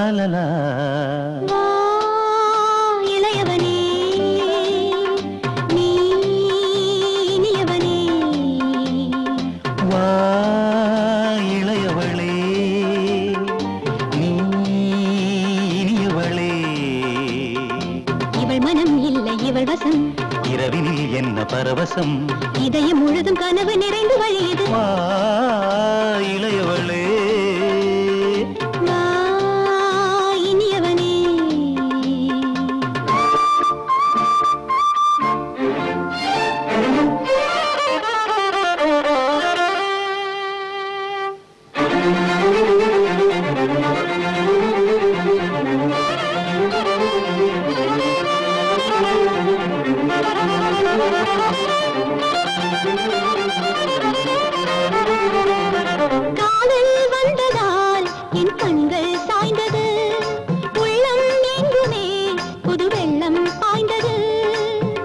லா வா இளையவனே நீ இனியவனே வா இளையவளே நீ இனியவளே இவள் மனம் இல்லை இவள் வசம் இரவினில் என்ன பரவசம் இதயம் முழுதும் கனவு நிறைந்து வழியுது வா இளையவளே வா இனியவனே காதல் வந்ததால் என் கண்கள் சாய்ந்தது உள்ளம் எங்குமே புது வெள்ளம் பாய்ந்தது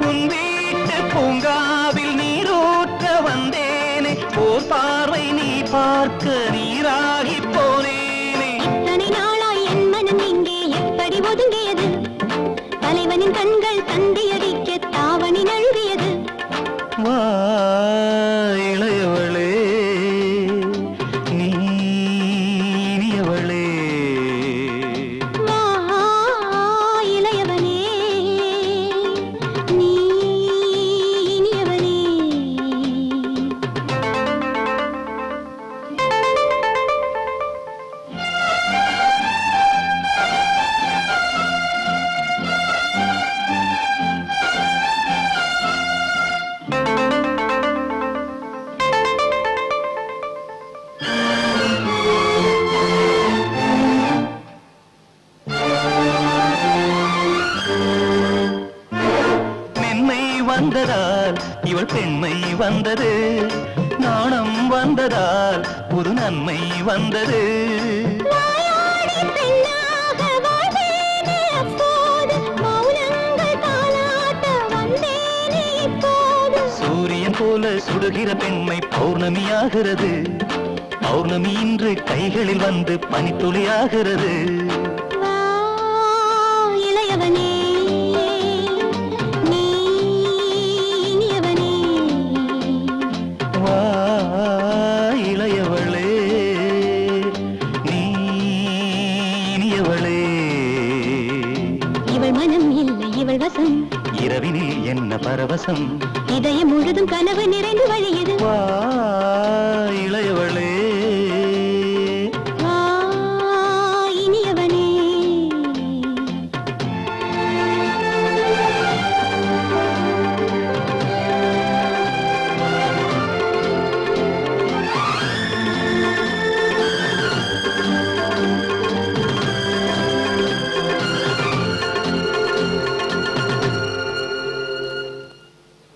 உன் வீட்டு பூங்காவில் நீரூற்ற வந்தேனே ஓர் பார்வை நீ பார்க்க நீராகி போனேனே இத்தனை நாளாய் என் மனம் இங்கே எப்படி ஒதுங்கியது தலைவனின் கண்கள் தந்தியடிக்க தாவணி நழுவியது வா இளையவளே நீ இனியவளே வா இளையவனே நீ இனியவனே மென்மை வந்ததால் இவள் பெண்மை வந்தது நாணம் வந்ததால் ஒரு நன்மை வந்தது வாயாடி பெண்ணாக வாழ்ந்தேனே அப்போது மௌனங்கள் தாலாட்ட வந்தேனே இப்போது சூரியன் போல சுடுகிற பெண்மை பௌர்ணமியாகிறது பௌர்ணமி இன்று கைகளில் வந்து பனித்துளியாகிறது வா இளையவனே நீ இனியவனே வா இளையவளே நீ இனியவளே இவள் மனம் இல்லை இவள் வசம் இரவினில் என்ன பரவசம் இதயம் முழுதும் கனவு நிறைந்து வழியது வா இளைய